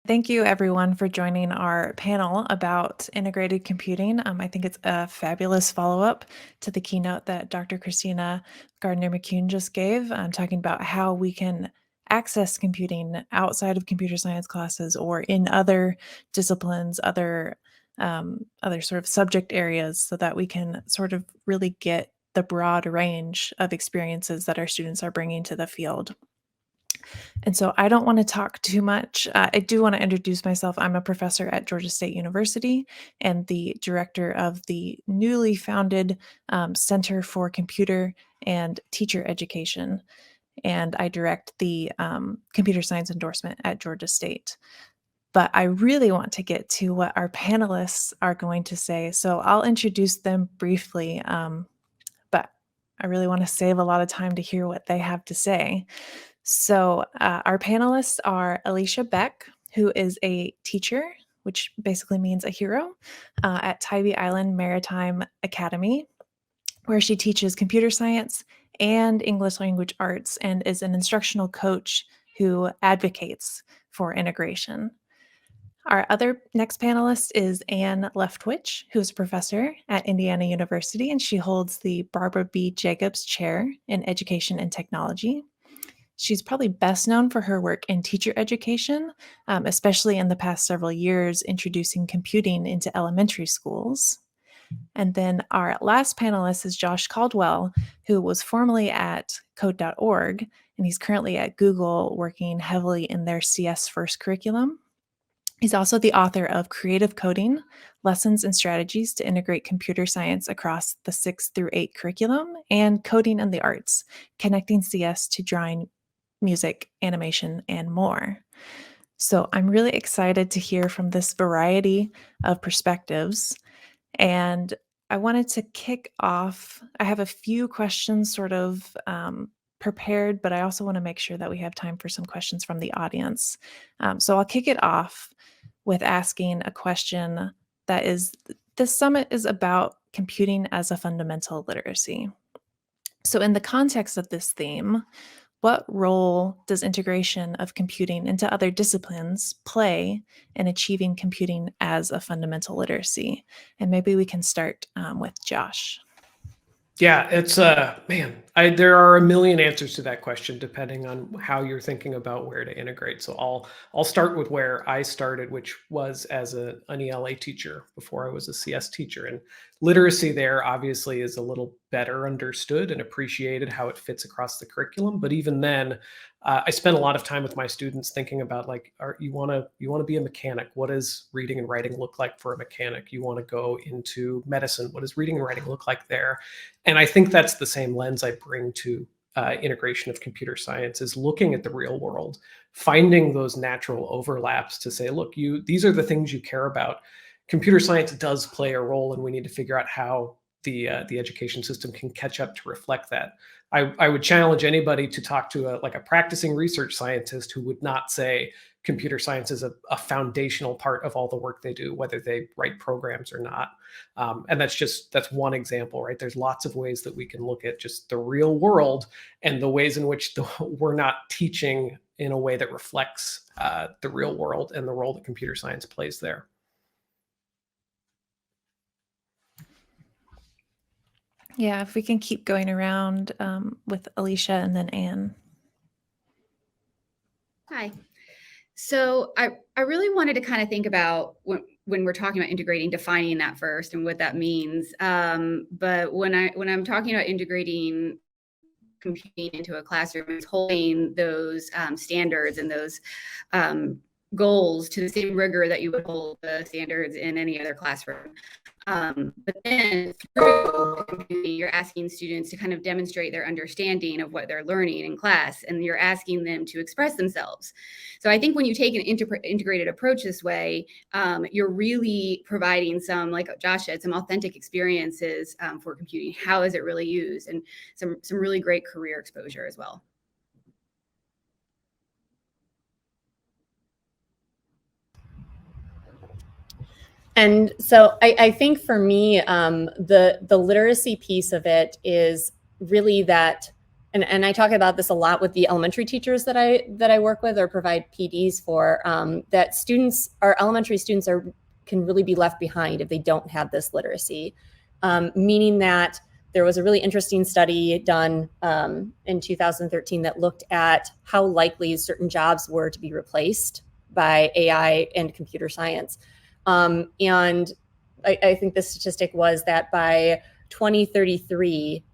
Thank you, everyone, for joining our panel about integrated computing. I think it's a fabulous follow-up to the keynote that Dr. Christina Gardner-McCune just gave, talking about how we can access computing outside of computer science classes or in other disciplines, other sort of subject areas, so that we can sort of really get the broad range of experiences that our students are bringing to the field. And so I don't want to talk too much. I do want to introduce myself. I'm a professor at Georgia State University and the director of the newly founded Center for Computer and Teacher Education. And I direct the computer science endorsement at Georgia State. But I really want to get to what our panelists are going to say. So I'll introduce them briefly, but I really want to save a lot of time to hear what they have to say. So our panelists are Alicia Beck, who is a teacher, which basically means a hero, at Tybee Island Maritime Academy, where she teaches computer science and English language arts and is an instructional coach who advocates for integration. Our other next panelist is Anne Leftwich, who is a professor at Indiana University, and she holds the Barbara B. Jacobs Chair in Education and Technology. She's probably best known for her work in teacher education, especially in the past several years, introducing computing into elementary schools. And then our last panelist is Josh Caldwell, who was formerly at code.org, and he's currently at Google working heavily in their CS First curriculum. He's also the author of Creative Coding, Lessons and Strategies to Integrate Computer Science Across the 6th through 8th curriculum, and Coding and the Arts, Connecting CS to Drawing, Music, Animation, and more. So I'm really excited to hear from this variety of perspectives. And I wanted to kick off. I have a few questions sort of prepared, but I also want to make sure that we have time for some questions from the audience. So I'll kick it off with asking a question that is, this summit is about computing as a fundamental literacy. So in the context of this theme, what role does integration of computing into other disciplines play in achieving computing as a fundamental literacy? And maybe we can start with Josh. Yeah, it's man, there are a million answers to that question depending on how you're thinking about where to integrate. So I'll start with where I started, which was as an ELA teacher before I was a CS teacher. And literacy there obviously is a little better understood and appreciated how it fits across the curriculum. But even then, I spent a lot of time with my students thinking about like, you want to be a mechanic? What does reading and writing look like for a mechanic? You want to go into medicine? What does reading and writing look like there? And I think that's the same lens I bring to integration of computer science, is looking at the real world, finding those natural overlaps to say, look, these are the things you care about. Computer science does play a role, and we need to figure out how the education system can catch up to reflect that. I would challenge anybody to talk to a practicing research scientist who would not say computer science is a foundational part of all the work they do, whether they write programs or not. And that's one example, right? There's lots of ways that we can look at just the real world and the ways in which we're not teaching in a way that reflects the real world and the role that computer science plays there. Yeah, if we can keep going around with Alicia and then Anne. Hi. So I really wanted to kind of think about when we're talking about integrating, defining that first and what that means. But when I'm talking about integrating computing into a classroom, it's holding those standards and those goals to the same rigor that you would hold the standards in any other classroom. But then through computing, you're asking students to kind of demonstrate their understanding of what they're learning in class, and you're asking them to express themselves. So I think when you take an integrated approach this way, you're really providing some, like Josh said, some authentic experiences for computing. How is it really used? And some really great career exposure as well. And so I think for me, the literacy piece of it is really that and I talk about this a lot with the elementary teachers that I work with or provide PDs for, that our elementary students can really be left behind if they don't have this literacy, meaning that there was a really interesting study done in 2013 that looked at how likely certain jobs were to be replaced by AI and computer science. And I think the statistic was that by 2033,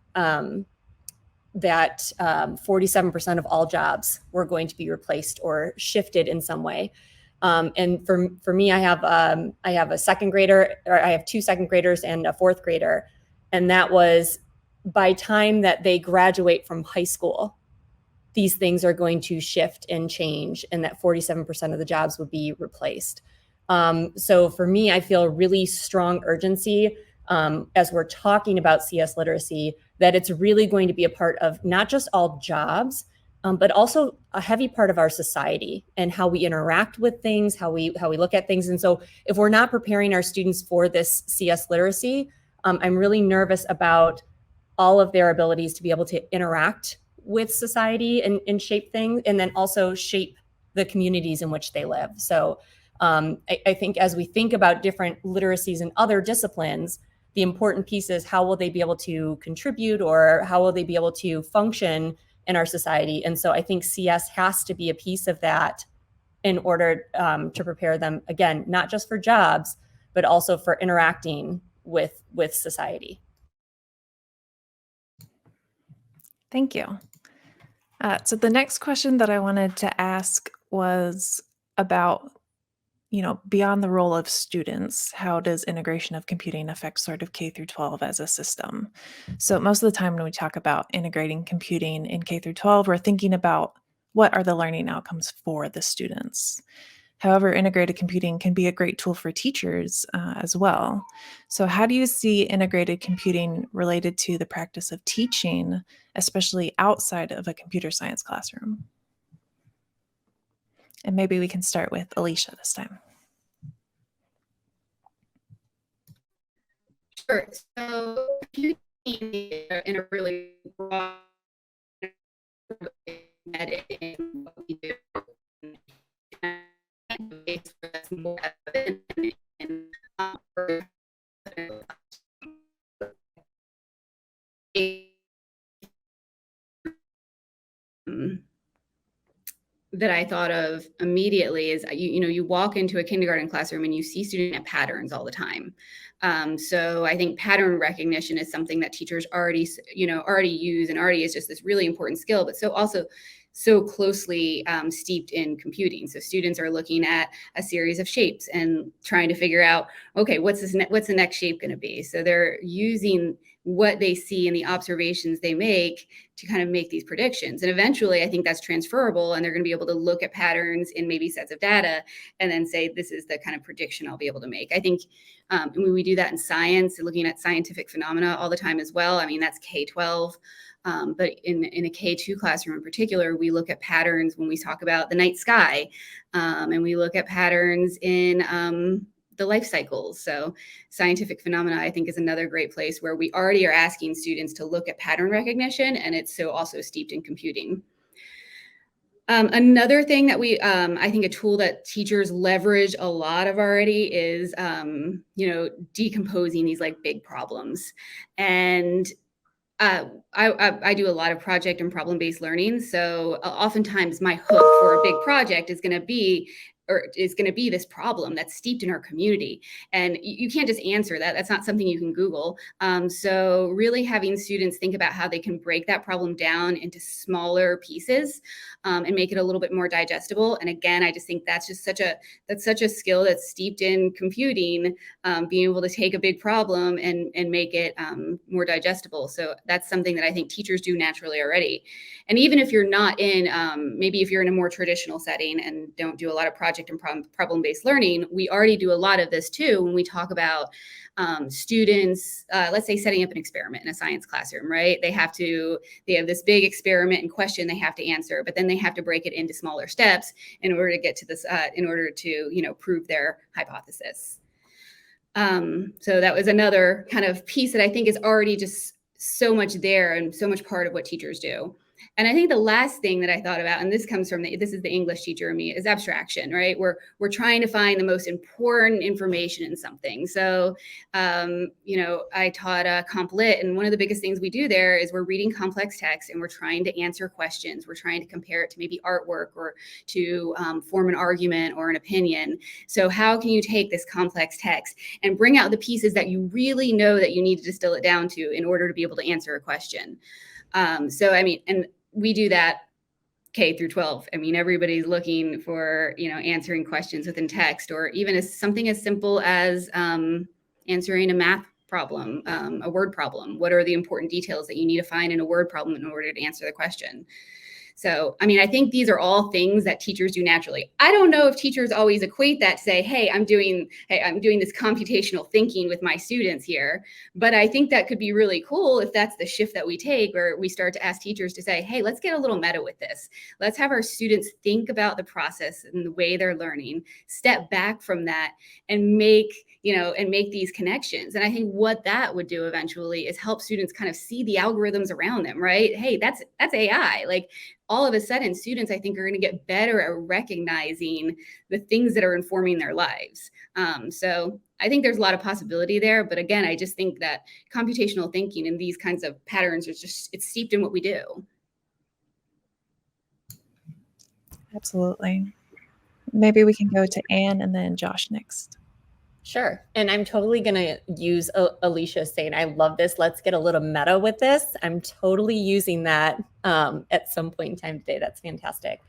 that 47% of all jobs were going to be replaced or shifted in some way. And for me, I have a second grader, or I have 2 second graders and a 4th grader. And that was by time that they graduate from high school, these things are going to shift and change, and that 47% of the jobs would be replaced. So for me, I feel really strong urgency as we're talking about CS literacy, that it's really going to be a part of not just all jobs, but also a heavy part of our society and how we interact with things, how we look at things. And so if we're not preparing our students for this CS literacy, I'm really nervous about all of their abilities to be able to interact with society and shape things, and then also shape the communities in which they live. So I think as we think about different literacies in other disciplines, the important piece is how will they be able to contribute, or how will they be able to function in our society? And so I think CS has to be a piece of that in order to prepare them, again, not just for jobs, but also for interacting with society. Thank you. So the next question that I wanted to ask was about, beyond the role of students, how does integration of computing affect sort of K through 12 as a system? So most of the time when we talk about integrating computing in K through 12, we're thinking about what are the learning outcomes for the students. However, integrated computing can be a great tool for teachers as well. So how do you see integrated computing related to the practice of teaching, especially outside of a computer science classroom? And maybe we can start with Alicia this time. Sure. So computing in a really broad embedded in what we do. More evident in that I thought of immediately is you walk into a kindergarten classroom and you see student patterns all the time. So I think pattern recognition is something that teachers already use and already is just this really important skill, but so closely steeped in computing. So students are looking at a series of shapes and trying to figure out, okay, what's the next shape going to be? So they're using what they see and the observations they make to kind of make these predictions. And eventually, I think that's transferable, and they're going to be able to look at patterns in maybe sets of data and then say, this is the kind of prediction I'll be able to make. I think when we do that in science, looking at scientific phenomena all the time as well, I mean, that's K-12. But in a K-2 classroom in particular, we look at patterns when we talk about the night sky, and we look at patterns in the life cycles. So scientific phenomena, I think, is another great place where we already are asking students to look at pattern recognition, and it's so also steeped in computing. Another thing that I think a tool that teachers leverage a lot of already is, decomposing these like big problems. And I do a lot of project and problem-based learning. So oftentimes my hook for a big project is going to be this problem that's steeped in our community. And you can't just answer that. That's not something you can Google. So really having students think about how they can break that problem down into smaller pieces and make it a little bit more digestible. And again, I just think that's such a skill that's steeped in computing, being able to take a big problem and make it more digestible. So that's something that I think teachers do naturally already. And even if you're not in, maybe if you're in a more traditional setting and don't do a lot of project and problem-based learning, we already do a lot of this too when we talk about students, let's say setting up an experiment in a science classroom, right? They have this big experiment and question they have to answer, but then they have to break it into smaller steps in order to get to this, in order to, prove their hypothesis. So that was another kind of piece that I think is already just so much there and so much part of what teachers do. And I think the last thing that I thought about, and this comes from this is the English teacher in me, is abstraction, right? We're trying to find the most important information in something. So, I taught Comp Lit, and one of the biggest things we do there is we're reading complex text and we're trying to answer questions. We're trying to compare it to maybe artwork or to form an argument or an opinion. So how can you take this complex text and bring out the pieces that you really know that you need to distill it down to in order to be able to answer a question? And we do that K through 12. I mean, everybody's looking for, answering questions within text, or even as something as simple as answering a math problem, a word problem. What are the important details that you need to find in a word problem in order to answer the question? So, I think these are all things that teachers do naturally. I don't know if teachers always equate that to say, hey, I'm doing this computational thinking with my students here. But I think that could be really cool if that's the shift that we take, where we start to ask teachers to say, hey, let's get a little meta with this. Let's have our students think about the process and the way they're learning, step back from that and make these connections. And I think what that would do eventually is help students kind of see the algorithms around them, right? Hey, that's AI. Like, all of a sudden, students, I think, are going to get better at recognizing the things that are informing their lives. So I think there's a lot of possibility there. But again, I just think that computational thinking and these kinds of patterns it's steeped in what we do. Absolutely. Maybe we can go to Anne and then Josh next. Sure. And I'm totally going to use Alicia saying, I love this. Let's get a little meta with this. I'm totally using that at some point in time today. That's fantastic.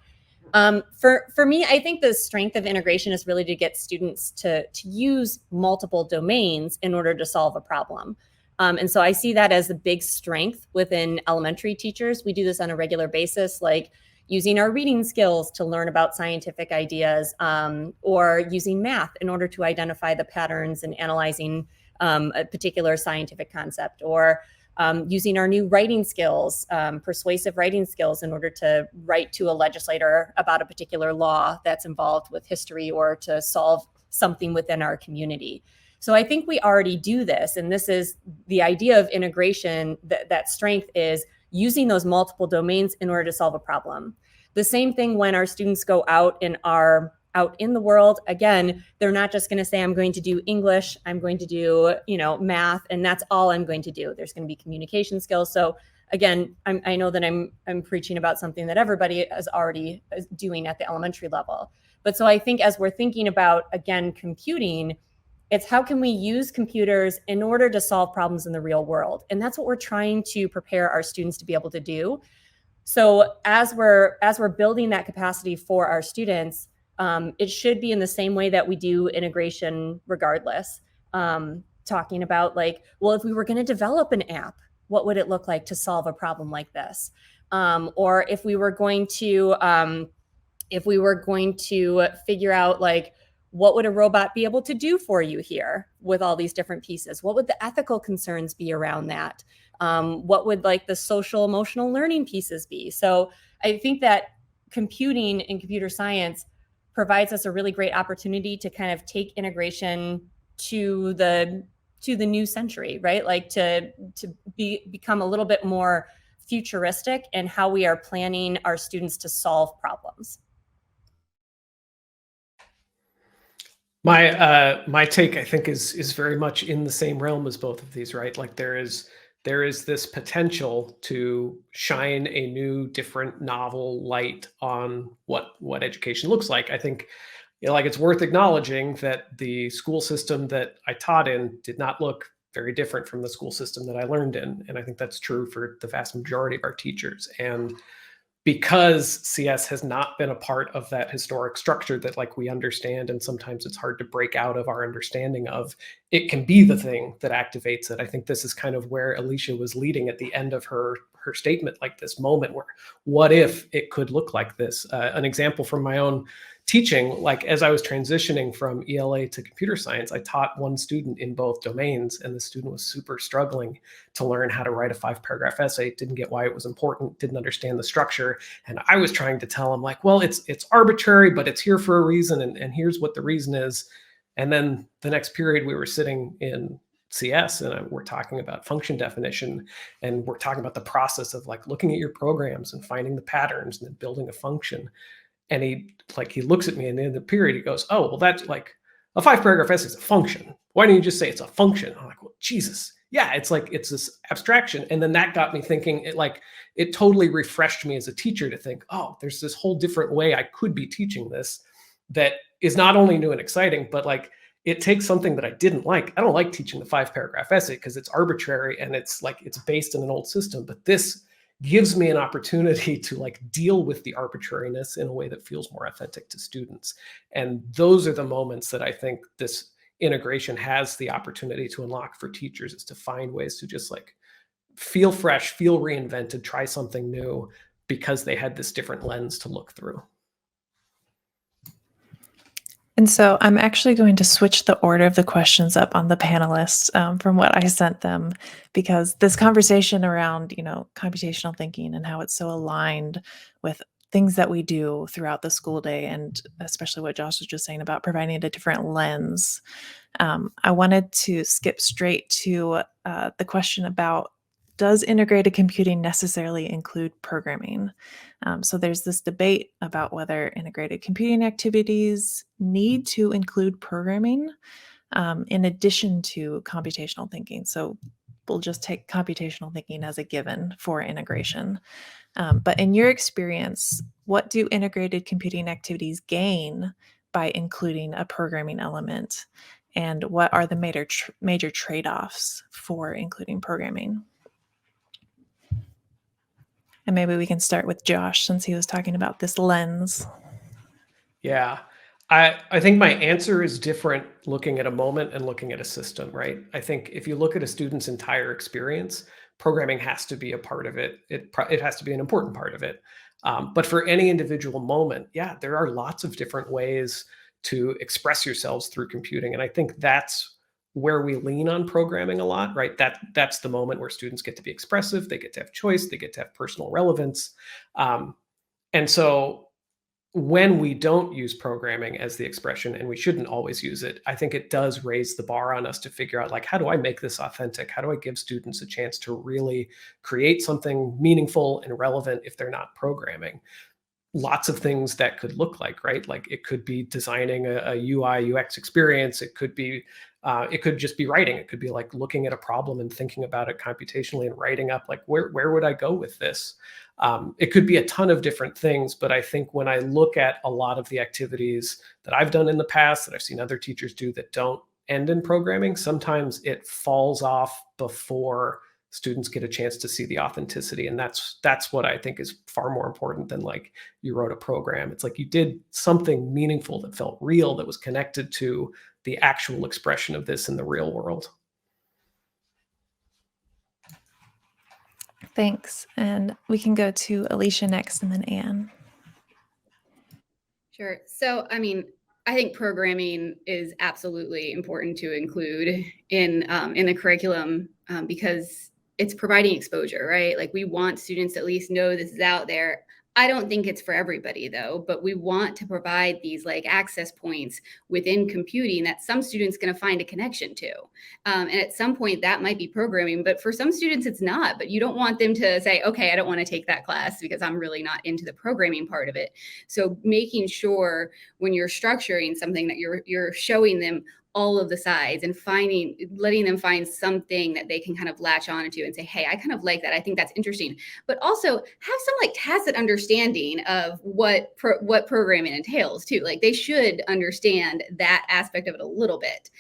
For me, I think the strength of integration is really to get students to use multiple domains in order to solve a problem. And so I see that as a big strength within elementary teachers. We do this on a regular basis, like using our reading skills to learn about scientific ideas, or using math in order to identify the patterns and analyzing a particular scientific concept, or using our new writing skills, persuasive writing skills, in order to write to a legislator about a particular law that's involved with history or to solve something within our community. So I think we already do this. And this is the idea of integration, that strength is using those multiple domains in order to solve a problem. The same thing when our students go out and are out in the world. Again, they're not just going to say, I'm going to do English, I'm going to do, math, and that's all I'm going to do. There's going to be communication skills. So again, I know that I'm preaching about something that everybody is already doing at the elementary level. But so I think as we're thinking about, again, computing, it's how can we use computers in order to solve problems in the real world? And that's what we're trying to prepare our students to be able to do. So as we're building that capacity for our students, it should be in the same way that we do integration regardless. Talking about like, well, if we were going to develop an app, what would it look like to solve a problem like this? Or if we were going to figure out like, what would a robot be able to do for you here with all these different pieces? What would the ethical concerns be around that? What would like the social emotional learning pieces be? So I think that computing and computer science provides us a really great opportunity to kind of take integration to the new century, right? Like to become a little bit more futuristic in how we are planning our students to solve problems. My take, I think, is very much in the same realm as both of these, right? Like there is this potential to shine a new, different, novel light on what education looks like. I think, like it's worth acknowledging that the school system that I taught in did not look very different from the school system that I learned in, and I think that's true for the vast majority of our teachers. And because CS has not been a part of that historic structure that like we understand, and sometimes it's hard to break out of our understanding of, it can be the thing that activates it. I think this is kind of where Alicia was leading at the end of her statement, like this moment where, what if it could look like this? An example from my own teaching, like as I was transitioning from ELA to computer science, I taught one student in both domains, and the student was super struggling to learn how to write a 5-paragraph essay, didn't get why it was important, didn't understand the structure. And I was trying to tell him like, well, it's arbitrary, but it's here for a reason. And here's what the reason is. And then the next period we were sitting in CS, and we're talking about function definition, and we're talking about the process of like looking at your programs and finding the patterns and then building a function. And he looks at me, and in the period he goes, "Oh, well, that's like a 5-paragraph essay is a function. Why don't you just say it's a function?" I'm like, "Well, Jesus, yeah, it's like it's this abstraction." And then that got me thinking. It totally refreshed me as a teacher to think, oh, there's this whole different way I could be teaching this that is not only new and exciting, but like it takes something that I didn't like. I don't like teaching the 5-paragraph essay because it's arbitrary and it's based in an old system. But this gives me an opportunity to like deal with the arbitrariness in a way that feels more authentic to students. And those are the moments that I think this integration has the opportunity to unlock for teachers, is to find ways to just like feel fresh, feel reinvented, try something new because they had this different lens to look through. And so I'm actually going to switch the order of the questions up on the panelists from what I sent them, because this conversation around, computational thinking and how it's so aligned with things that we do throughout the school day, and especially what Josh was just saying about providing a different lens. I wanted to skip straight to the question about, does integrated computing necessarily include programming? So there's this debate about whether integrated computing activities need to include programming in addition to computational thinking. So we'll just take computational thinking as a given for integration. But in your experience, what do integrated computing activities gain by including a programming element? And what are the major trade-offs for including programming? And maybe we can start with Josh, since he was talking about this lens. Yeah. I think my answer is different looking at a moment and looking at a system, right? I think if you look at a student's entire experience, programming has to be a part of it. It has to be an important part of it. But for any individual moment, yeah, there are lots of different ways to express yourselves through computing. And I think that's where we lean on programming a lot, right? That's the moment where students get to be expressive, they get to have choice, they get to have personal relevance. And so when we don't use programming as the expression, and we shouldn't always use it, I think it does raise the bar on us to figure out, like, how do I make this authentic? How do I give students a chance to really create something meaningful and relevant if they're not programming? Lots of things that could look like, right? Like it could be designing a UI UX experience. It could just be writing. It could be like looking at a problem and thinking about it computationally and writing up like, where would I go with this? It could be a ton of different things, but I think when I look at a lot of the activities that I've done in the past, that I've seen other teachers do that don't end in programming, sometimes it falls off before students get a chance to see the authenticity. And that's what I think is far more important than like you wrote a program. It's like you did something meaningful that felt real, that was connected to the actual expression of this in the real world. Thanks. And we can go to Alicia next, and then Anne. Sure. So, I think programming is absolutely important to include in the curriculum because it's providing exposure, right? Like we want students to at least know this is out there. I don't think it's for everybody though, but we want to provide these like access points within computing that some students going to find a connection to. And at some point that might be programming, but for some students it's not, but you don't want them to say, okay, I don't want to take that class because I'm really not into the programming part of it. So making sure when you're structuring something that you're showing them all of the sides and letting them find something that they can kind of latch on to and say, hey, I kind of like that. I think that's interesting. But also have some like tacit understanding of what programming entails too. Like they should understand that aspect of it a little bit.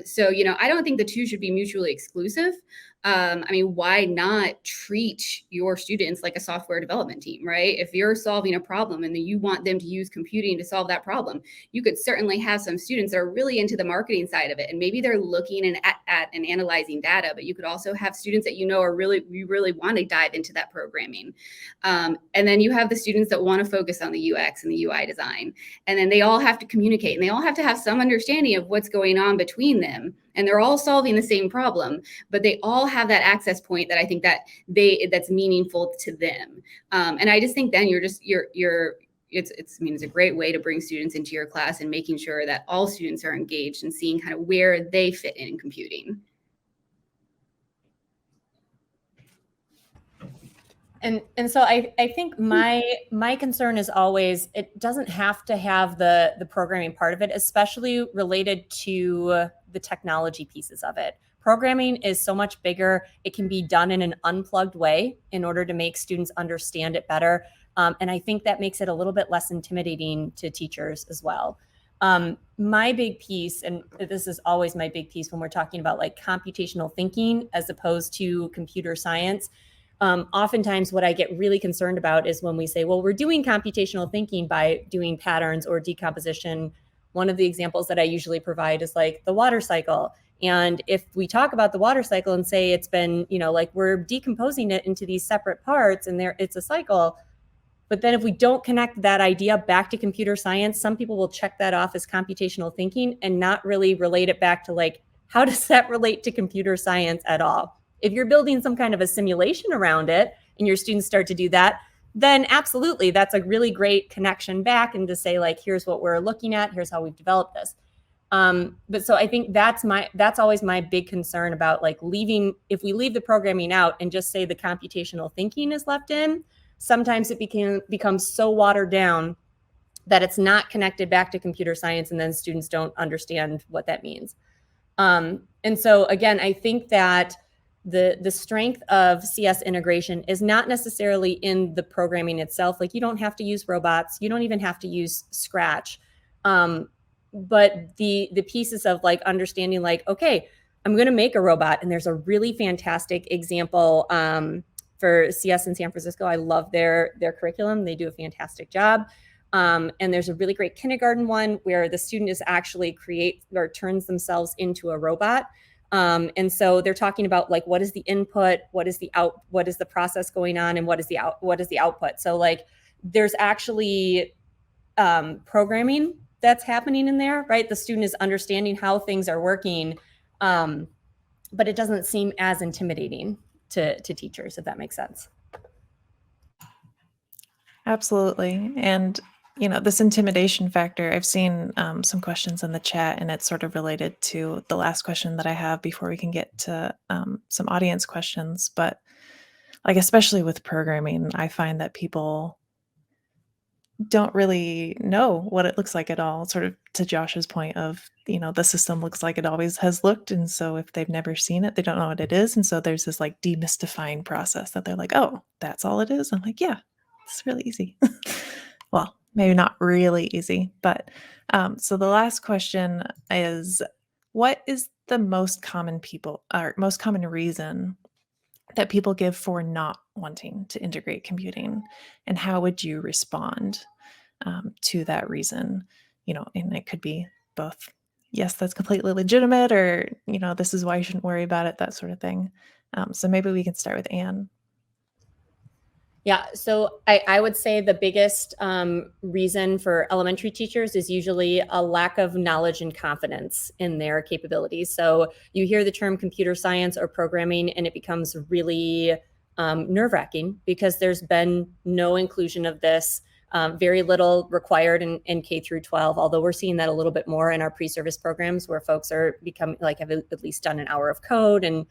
So, I don't think the two should be mutually exclusive. Why not treat your students like a software development team, right? If you're solving a problem and then you want them to use computing to solve that problem, you could certainly have some students that are really into the marketing side of it. And maybe they're looking at and analyzing data, but you could also have students that you really want to dive into that programming. And then you have the students that want to focus on the UX and the UI design. And then they all have to communicate and they all have to have some understanding of what's going on between them. And they're all solving the same problem, but they all have that access point that I think that's meaningful to them. And I just think then it's a great way to bring students into your class and making sure that all students are engaged and seeing kind of where they fit in computing. And so I think my concern is always, it doesn't have to have the programming part of it, especially related to the technology pieces of it. Programming is so much bigger. It can be done in an unplugged way in order to make students understand it better. And I think that makes it a little bit less intimidating to teachers as well. My big piece, and this is always my big piece when we're talking about like computational thinking as opposed to computer science, oftentimes what I get really concerned about is when we say, well, we're doing computational thinking by doing patterns or decomposition. One of the examples that I usually provide is like the water cycle. And if we talk about the water cycle and say it's been, like we're decomposing it into these separate parts and it's a cycle. But then if we don't connect that idea back to computer science, some people will check that off as computational thinking and not really relate it back to like, how does that relate to computer science at all? If you're building some kind of a simulation around it and your students start to do that, then absolutely, that's a really great connection back and to say like, here's what we're looking at, here's how we've developed this. But so I think that's always my big concern about like if we leave the programming out and just say the computational thinking is left in, sometimes it becomes so watered down that it's not connected back to computer science, and then students don't understand what that means. And so again, I think that the strength of CS integration is not necessarily in the programming itself. Like you don't have to use robots, you don't even have to use Scratch. But the pieces of like understanding like, okay, I'm going to make a robot, and there's a really fantastic example for CS in San Francisco. I love their curriculum. They do a fantastic job. And there's a really great kindergarten one where the student is actually turns themselves into a robot. And so they're talking about like, what is the input, what is the process going on, and what is the output. So like there's actually programming that's happening in there, right? The student is understanding how things are working, but it doesn't seem as intimidating to teachers, if that makes sense. Absolutely. And, this intimidation factor, I've seen some questions in the chat, and it's sort of related to the last question that I have before we can get to some audience questions. But like, especially with programming, I find that people don't really know what it looks like at all, sort of to Josh's point of, the system looks like it always has looked. And so if they've never seen it, they don't know what it is. And so there's this like demystifying process that they're like, oh, that's all it is. I'm like, yeah, it's really easy. Well, maybe not really easy, but so the last question is, what is the most common reason that people give for not wanting to integrate computing, and how would you respond to that reason? And it could be both, yes, that's completely legitimate, or this is why you shouldn't worry about it, that sort of thing. So maybe we can start with Anne. Yeah, so I would say the biggest reason for elementary teachers is usually a lack of knowledge and confidence in their capabilities. So you hear the term computer science or programming, and it becomes really nerve-wracking because there's been no inclusion of this, very little required in K through 12, although we're seeing that a little bit more in our pre-service programs where folks are have at least done an hour of code and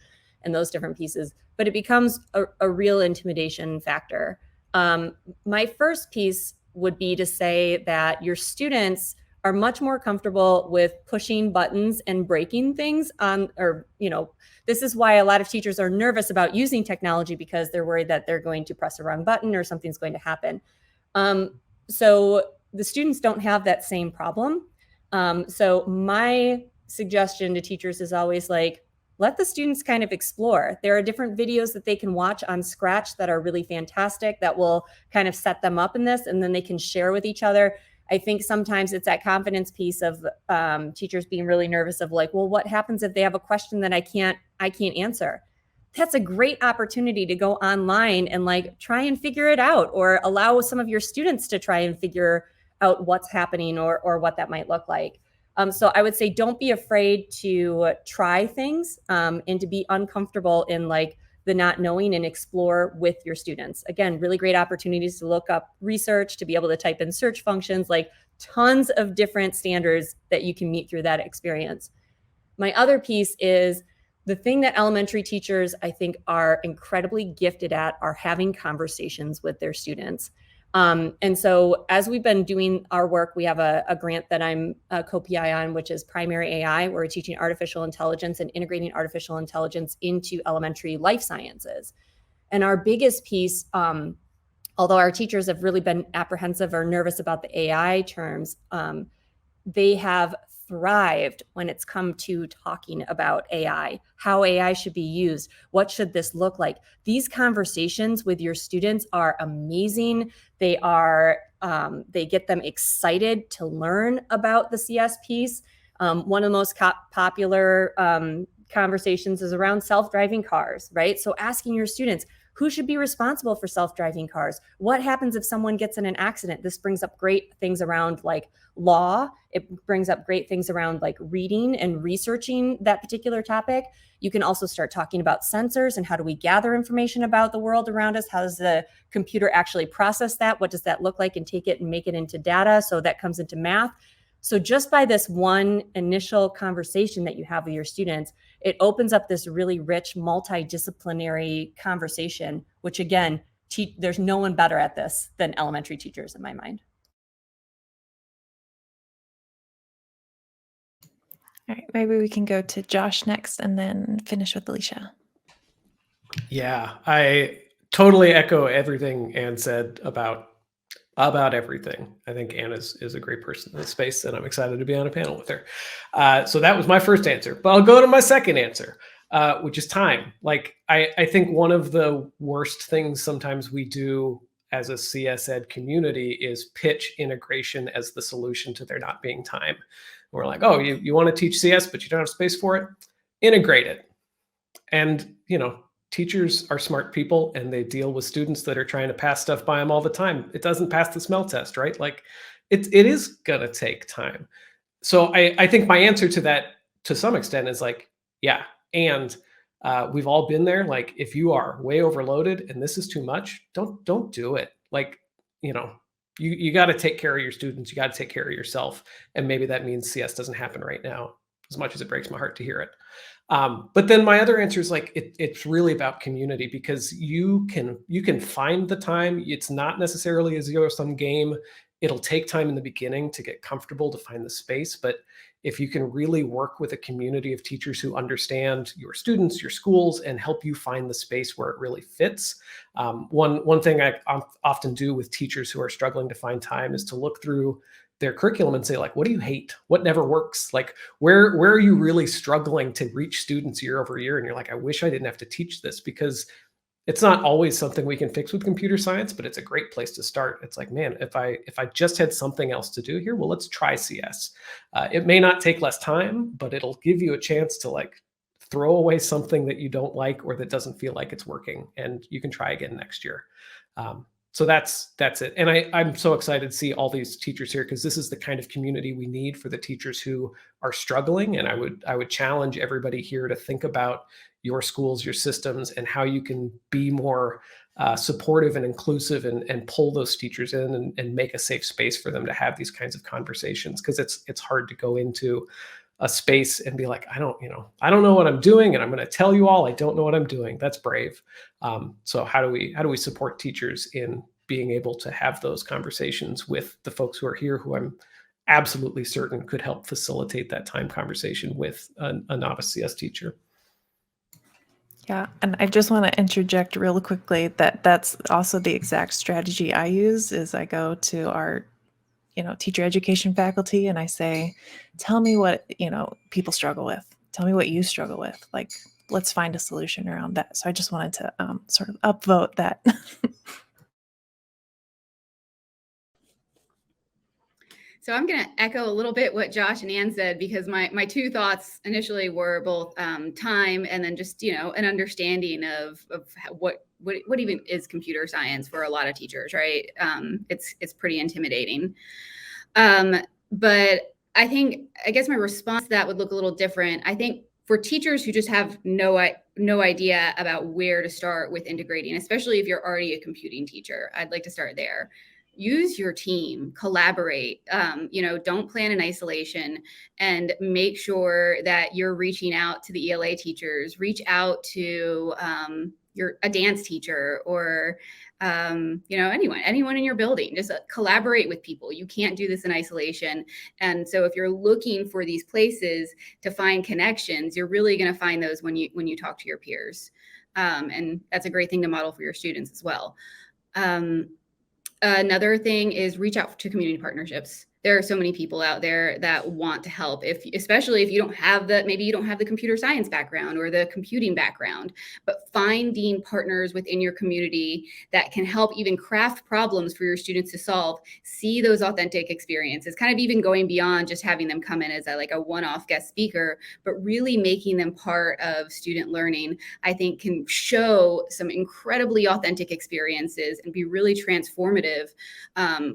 those different pieces, but it becomes a real intimidation factor. My first piece would be to say that your students are much more comfortable with pushing buttons and breaking things this is why a lot of teachers are nervous about using technology, because they're worried that they're going to press the wrong button or something's going to happen. So the students don't have that same problem. So my suggestion to teachers is always like, let the students kind of explore. There are different videos that they can watch on Scratch that are really fantastic that will kind of set them up in this, and then they can share with each other. I think sometimes it's that confidence piece of teachers being really nervous of like, well, what happens if they have a question that I can't answer? That's a great opportunity to go online and like try and figure it out, or allow some of your students to try and figure out what's happening or what that might look like. So I would say don't be afraid to try things and to be uncomfortable in like the not knowing, and explore with your students. Again, really great opportunities to look up research, to be able to type in search functions, like tons of different standards that you can meet through that experience. My other piece is The thing that elementary teachers, I think, are incredibly gifted at are having conversations with their students. And so as we've been doing our work, we have a grant that I'm a co-PI on, which is Primary AI. We're teaching artificial intelligence and integrating artificial intelligence into elementary life sciences. And our biggest piece, although our teachers have really been apprehensive or nervous about the AI terms, they have thrived when it's come to talking about AI, how AI should be used, what should this look like. These conversations with your students are amazing. They get them excited to learn about the CS piece. One of the most popular conversations is around self-driving cars, right? So asking your students, who should be responsible for self-driving cars? What happens if someone gets in an accident? This brings up great things around like law. It brings up great things around like reading and researching that particular topic. You can also start talking about sensors and how do we gather information about the world around us? How does the computer actually process that? What does that look like, and take it and make it into data? So that comes into math. So just by this one initial conversation that you have with your students, it opens up this really rich multidisciplinary conversation, which again, there's no one better at this than elementary teachers in my mind. All right, maybe we can go to Josh next and then finish with Alicia. Yeah, I totally echo everything Anne said about everything. I think Anne is a great person in this space, and I'm excited to be on a panel with her. So that was my first answer, but I'll go to my second answer, which is time. Like, I think one of the worst things sometimes we do as a CS Ed community is pitch integration as the solution to there not being time. We're like, oh, you want to teach CS, but you don't have space for it? Integrate it. And, teachers are smart people, and they deal with students that are trying to pass stuff by them all the time. It doesn't pass the smell test, right? Like it is going to take time. So I think my answer to that to some extent is like, yeah. And we've all been there. Like, if you are way overloaded and this is too much, don't do it. Like, you got to take care of your students. You got to take care of yourself. And maybe that means CS doesn't happen right now, as much as it breaks my heart to hear it. But then my other answer is like, it's really about community, because you can find the time. It's not necessarily a zero-sum game. It'll take time in the beginning to get comfortable, to find the space. But if you can really work with a community of teachers who understand your students, your schools, and help you find the space where it really fits. One thing I often do with teachers who are struggling to find time is to look through their curriculum and say, like, what do you hate? What never works? Like, where are you really struggling to reach students year over year? And you're like, I wish I didn't have to teach this, because it's not always something we can fix with computer science, but it's a great place to start. It's like, man, if I just had something else to do here, well, let's try CS. It may not take less time, but it'll give you a chance to like throw away something that you don't like or that doesn't feel like it's working, and you can try again next year. So that's it. And I'm so excited to see all these teachers here, because this is the kind of community we need for the teachers who are struggling. And I would challenge everybody here to think about your schools, your systems, and how you can be more supportive and inclusive, and pull those teachers in, and make a safe space for them to have these kinds of conversations. Because it's hard to go into a space and be like, I don't know what I'm doing, and I'm going to tell you all I don't know what I'm doing. That's brave. So how do we support teachers in being able to have those conversations with the folks who are here, who I'm absolutely certain could help facilitate that time conversation with a novice CS teacher? Yeah, and I just want to interject real quickly that that's also the exact strategy I use. Is I go to our teacher education faculty, and I say, tell me what, people struggle with. Tell me what you struggle with. Like, let's find a solution around that. So I just wanted to sort of upvote that. So I'm going to echo a little bit what Josh and Ann said, because my two thoughts initially were both time, and then just, an understanding of what even is computer science for a lot of teachers, right? It's pretty intimidating. But I guess my response to that would look a little different. I think for teachers who just have no idea about where to start with integrating, especially if you're already a computing teacher, I'd like to start there. use your team, collaborate, don't plan in isolation, and make sure that you're reaching out to the ELA teachers, reach out to a dance teacher, or anyone in your building. Just collaborate with people. You can't do this in isolation. And so if you're looking for these places to find connections, you're really going to find those when you talk to your peers. And that's a great thing to model for your students as well. Another thing is reach out to community partnerships. There are so many people out there that want to help, especially if you don't have maybe you don't have the computer science background or the computing background, but finding partners within your community that can help even craft problems for your students to solve, see those authentic experiences, kind of even going beyond just having them come in as a one-off guest speaker, but really making them part of student learning, I think can show some incredibly authentic experiences and be really transformative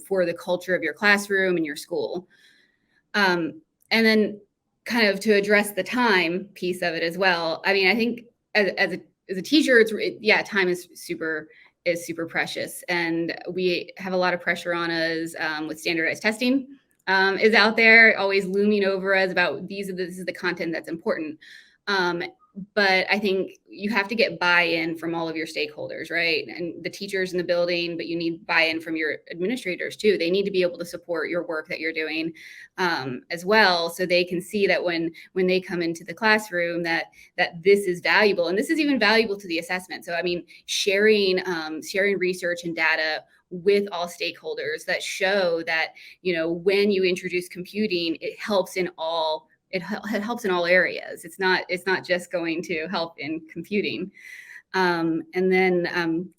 for the culture of your classroom and your school. And then kind of to address the time piece of it as well. I mean, I think as a teacher, time is super precious, and we have a lot of pressure on us with standardized testing is out there, always looming over us about this is the content that's important. But I think you have to get buy-in from all of your stakeholders, right? And the teachers in the building, but you need buy-in from your administrators too. They need to be able to support your work that you're doing as well, so they can see that when they come into the classroom that this is valuable, and this is even valuable to the assessment. So I mean, sharing research and data with all stakeholders that show that when you introduce computing, it helps in all areas. It's not just going to help in computing. And then,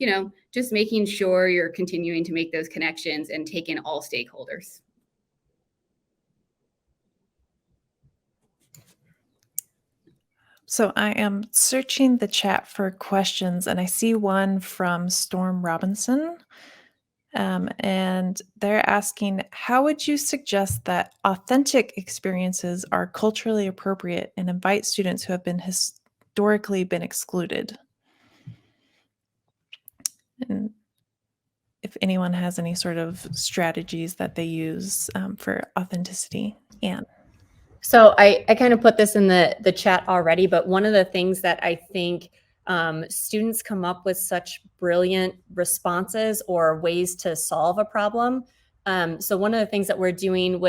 just making sure you're continuing to make those connections and take in all stakeholders. So I am searching the chat for questions, and I see one from Storm Robinson. And they're asking, how would you suggest that authentic experiences are culturally appropriate and invite students who have been historically been excluded? And if anyone has any sort of strategies that they use for authenticity. Anne. So I kind of put this in the chat already, but one of the things that I think students come up with such brilliant responses or ways to solve a problem. So one of the things that we're doing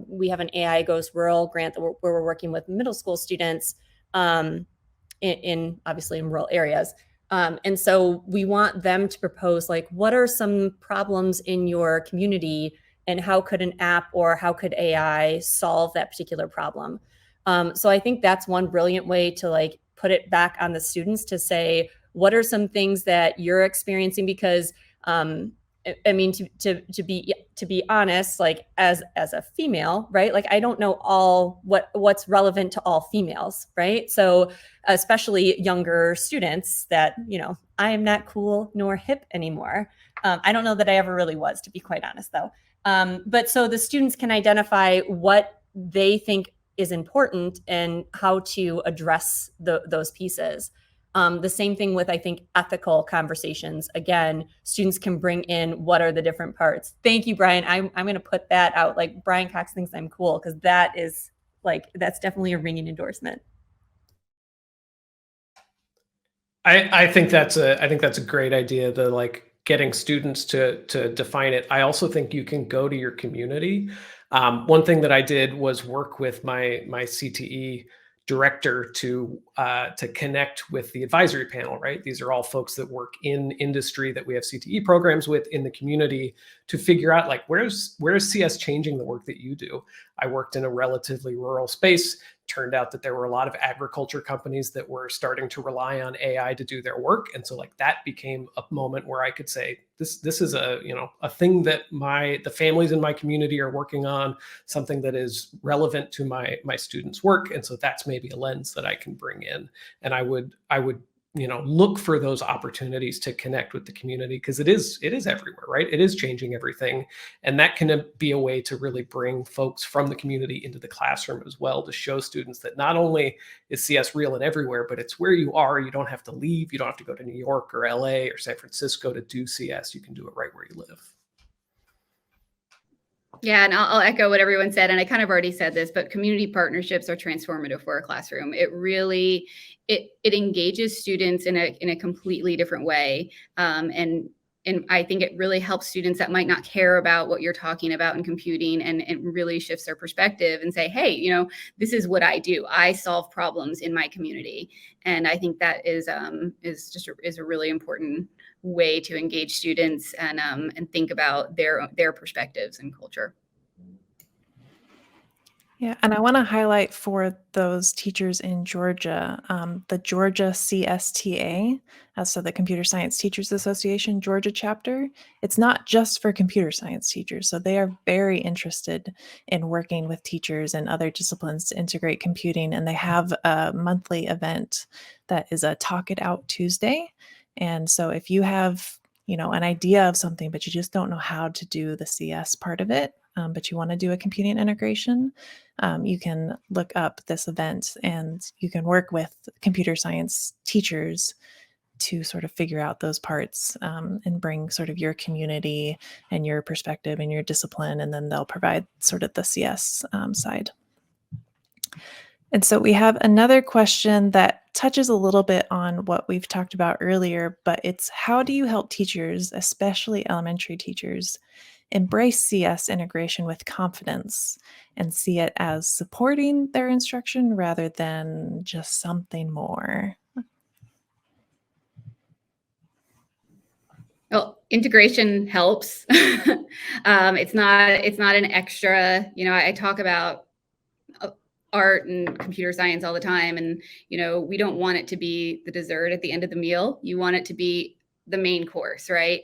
we have an AI Goes Rural grant where we're working with middle school students in obviously in rural areas. And so we want them to propose, what are some problems in your community, and how could an app or how could AI solve that particular problem? So I think that's one brilliant way to put it back on the students to say, what are some things that you're experiencing? Because I mean, to be honest, as a female, right? I don't know what's relevant to all females, right? So especially younger students that, I am not cool nor hip anymore. I don't know that I ever really was, to be quite honest, though. But so the students can identify what they think is important and how to address those pieces. The same thing with, I think, ethical conversations. Again, students can bring in what are the different parts. Thank you, Brian. I'm going to put that out. Brian Cox thinks I'm cool, because that is that's definitely a ringing endorsement. I think that's a great idea. The getting students to define it. I also think you can go to your community. One thing that I did was work with my CTE director to connect with the advisory panel, right? These are all folks that work in industry that we have CTE programs with in the community, to figure out where's CS changing the work that you do. I worked in a relatively rural space. Turned out that there were a lot of agriculture companies that were starting to rely on AI to do their work. And so that became a moment where I could say, this is a thing that the families in my community are working on, something that is relevant to my students' work. And so that's maybe a lens that I can bring in. And I would look for those opportunities to connect with the community, because it is everywhere, right? It is changing everything. And that can be a way to really bring folks from the community into the classroom as well, to show students that not only is CS real and everywhere, but it's where you are. You don't have to leave. You don't have to go to New York or LA or San Francisco to do CS. You can do it right where you live. Yeah, and I'll echo what everyone said, and I kind of already said this, but community partnerships are transformative for a classroom. It really it engages students in a completely different way, and I think it really helps students that might not care about what you're talking about in computing, and it really shifts their perspective and say, hey, this is what I do. I solve problems in my community, and I think that is a really important way to engage students and think about their perspectives and culture. Yeah, and I want to highlight for those teachers in Georgia, the Georgia CSTA, so the Computer Science Teachers Association Georgia chapter. It's not just for computer science teachers, so they are very interested in working with teachers and other disciplines to integrate computing, and they have a monthly event that is a Talk It Out Tuesday. And so if you have an idea of something, but you just don't know how to do the CS part of it, but you want to do a computing integration, you can look up this event and you can work with computer science teachers to sort of figure out those parts, and bring sort of your community and your perspective and your discipline, and then they'll provide sort of the CS side. And so we have another question that touches a little bit on what we've talked about earlier, but it's how do you help teachers, especially elementary teachers, embrace CS integration with confidence and see it as supporting their instruction rather than just something more? Well, integration helps. It's not an extra. I talk about art and computer science all the time, and we don't want it to be the dessert at the end of the meal. You want it to be the main course, right?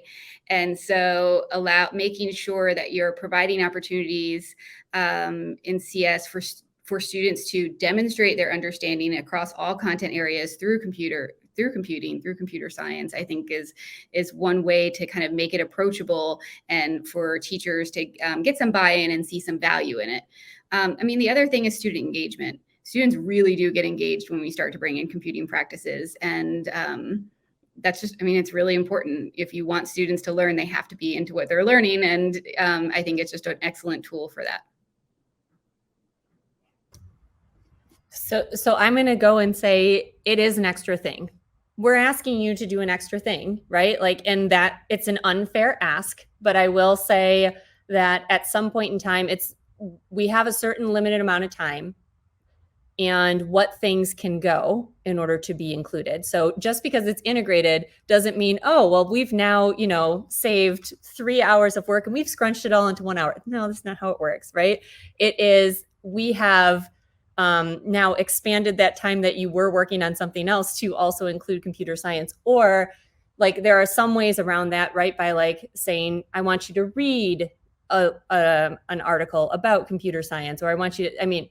And so making sure that you're providing opportunities in CS for students to demonstrate their understanding across all content areas through computing, through computer science, I think is one way to kind of make it approachable and for teachers to get some buy-in and see some value in it. The other thing is student engagement. Students really do get engaged when we start to bring in computing practices, and that's just, it's really important. If you want students to learn, they have to be into what they're learning, and I think it's just an excellent tool for that. So I'm going to go and say it is an extra thing. We're asking you to do an extra thing, right? And that it's an unfair ask, but I will say that at some point in time, we have a certain limited amount of time and what things can go in order to be included. So just because it's integrated doesn't mean, oh, well, we've now, saved 3 hours of work and we've scrunched it all into 1 hour. No, that's not how it works, right? It is, we have now expanded that time that you were working on something else to also include computer science. Or there are some ways around that, right? By saying, I want you to read an article about computer science, or I want you to,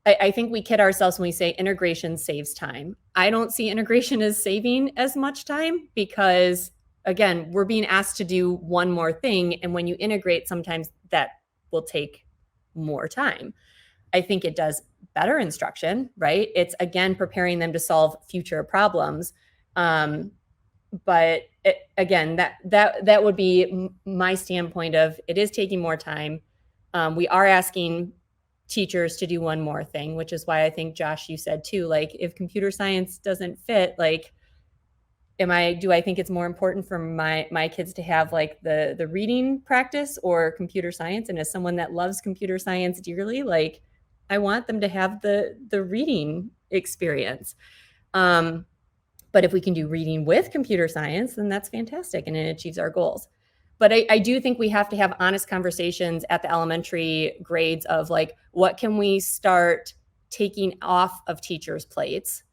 I think we kid ourselves when we say integration saves time. I don't see integration as saving as much time because, again, we're being asked to do one more thing. And when you integrate, sometimes that will take more time. I think it does better instruction, right? It's, again, preparing them to solve future problems. But again, that would be my standpoint of it is taking more time. We are asking teachers to do one more thing, which is why I think, Josh, you said too, if computer science doesn't fit, do I think it's more important for my kids to have the reading practice or computer science? And as someone that loves computer science dearly, I want them to have the reading experience. But if we can do reading with computer science, then that's fantastic and it achieves our goals. But I do think we have to have honest conversations at the elementary grades of what can we start taking off of teachers' plates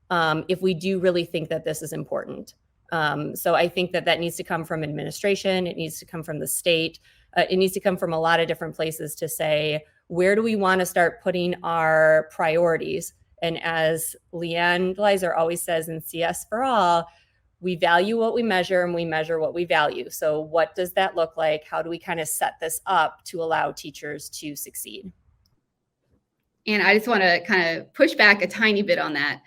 if we do really think that this is important. So I think that needs to come from administration. It needs to come from the state. It needs to come from a lot of different places to say, where do we want to start putting our priorities? And as Leanne Gleiser always says in CS for All, we value what we measure and we measure what we value. So what does that look like? How do we kind of set this up to allow teachers to succeed? And I just want to kind of push back a tiny bit on that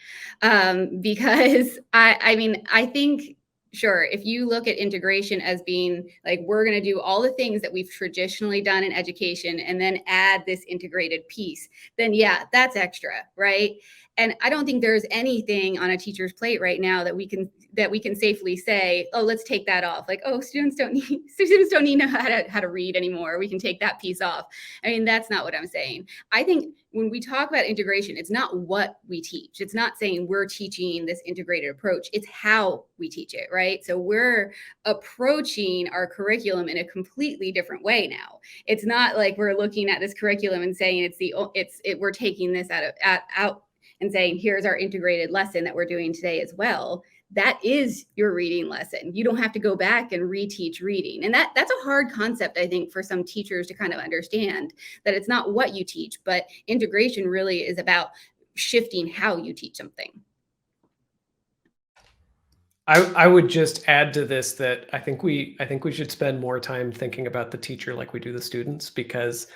because I think sure, if you look at integration as being like, we're going to do all the things that we've traditionally done in education and then add this integrated piece, then yeah, that's extra, right? And I don't think there's anything on a teacher's plate right now that we can safely say, oh, let's take that off. Like, oh, students don't need to know how to read anymore. We can take that piece off. I mean, that's not what I'm saying. I think when we talk about integration, it's not what we teach. It's not saying we're teaching this integrated approach. It's how we teach it, right? So we're approaching our curriculum in a completely different way now. It's not like we're looking at this curriculum and saying we're taking this out and saying, here's our integrated lesson that we're doing today as well. That is your reading lesson. You don't have to go back and reteach reading. And that's a hard concept, I think, for some teachers to kind of understand, that it's not what you teach, but integration really is about shifting how you teach something. I would just add to this that I think we should spend more time thinking about the teacher like we do the students, because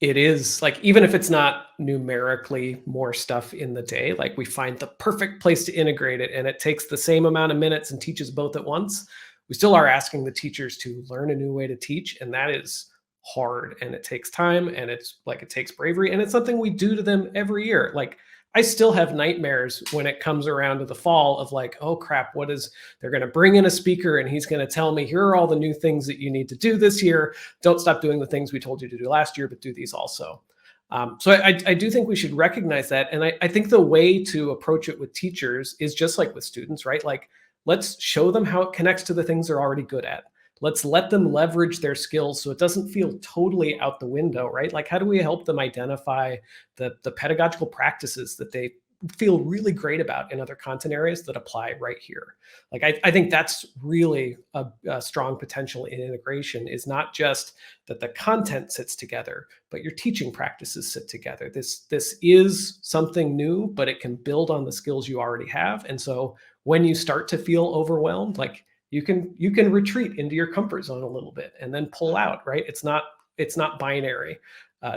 it is like, even if it's not numerically more stuff in the day, like we find the perfect place to integrate it and it takes the same amount of minutes and teaches both at once, we still are asking the teachers to learn a new way to teach. And that is hard and it takes time and it's like, it takes bravery, and it's something we do to them every year. Like, I still have nightmares when it comes around to the fall of like, oh crap, they're going to bring in a speaker and he's going to tell me, here are all the new things that you need to do this year. Don't stop doing the things we told you to do last year, but do these also. So I do think we should recognize that. And I think the way to approach it with teachers is just like with students, right? Like, let's show them how it connects to the things they're already good at. Let's let them leverage their skills so it doesn't feel totally out the window, right? Like, how do we help them identify the pedagogical practices that they feel really great about in other content areas that apply right here? Like, I think that's really a strong potential in integration, is not just that the content sits together, but your teaching practices sit together. This is something new, but it can build on the skills you already have. And so when you start to feel overwhelmed, like, you can retreat into your comfort zone a little bit and then pull out, right? It's not binary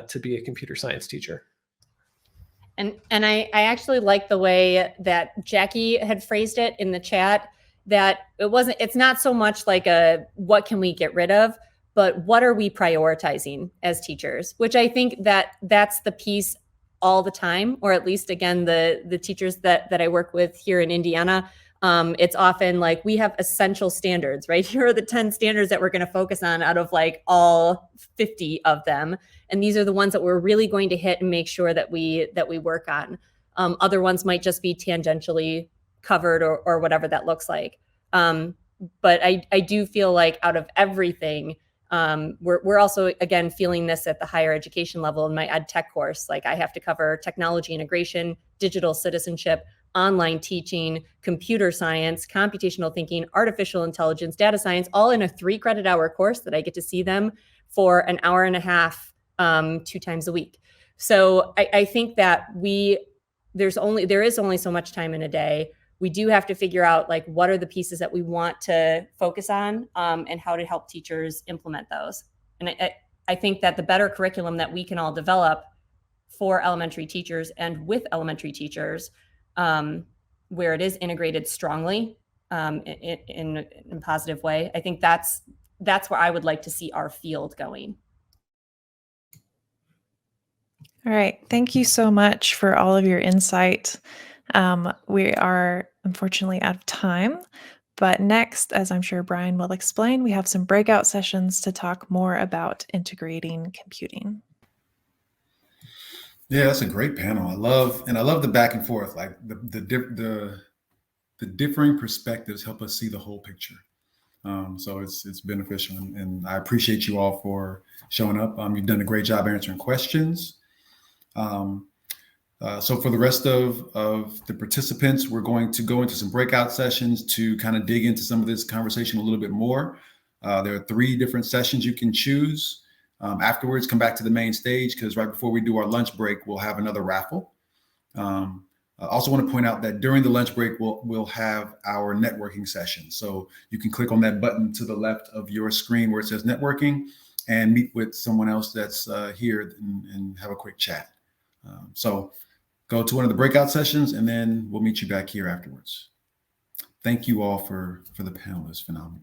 to be a computer science teacher. And I actually like the way that Jackie had phrased it in the chat, that it's not so much like what can we get rid of, but what are we prioritizing as teachers, which I think that's the piece all the time, or at least, again, the teachers that I work with here in Indiana, it's often like, we have essential standards, right? Here are the 10 standards that we're going to focus on out of like all 50 of them. And these are the ones that we're really going to hit and make sure that we work on. Other ones might just be tangentially covered or whatever that looks like. But I do feel like out of everything, we're also, again, feeling this at the higher education level in my ed tech course. Like, I have to cover technology integration, digital citizenship, online teaching, computer science, computational thinking, artificial intelligence, data science, all in a 3-credit-hour course that I get to see them for an hour and a half, 2 times a week. So I think that there is only so much time in a day. We do have to figure out, like, what are the pieces that we want to focus on, and how to help teachers implement those. And I think that the better curriculum that we can all develop for elementary teachers and with elementary teachers, where it is integrated strongly, in a positive way, I think that's where I would like to see our field going. All right. Thank you so much for all of your insight. We are unfortunately out of time, but next, as I'm sure Brian will explain, we have some breakout sessions to talk more about integrating computing. Yeah, that's a great panel. I love the back and forth. Like, the differing perspectives help us see the whole picture. So it's beneficial, and I appreciate you all for showing up. You've done a great job answering questions. So for the rest of the participants, we're going to go into some breakout sessions to kind of dig into some of this conversation a little bit more. There are 3 different sessions you can choose. Afterwards, come back to the main stage, because right before we do our lunch break, we'll have another raffle. I also want to point out that during the lunch break, we'll have our networking session. So you can click on that button to the left of your screen where it says networking and meet with someone else that's here and have a quick chat. So go to one of the breakout sessions, and then we'll meet you back here afterwards. thank you all for the panel. It's phenomenal.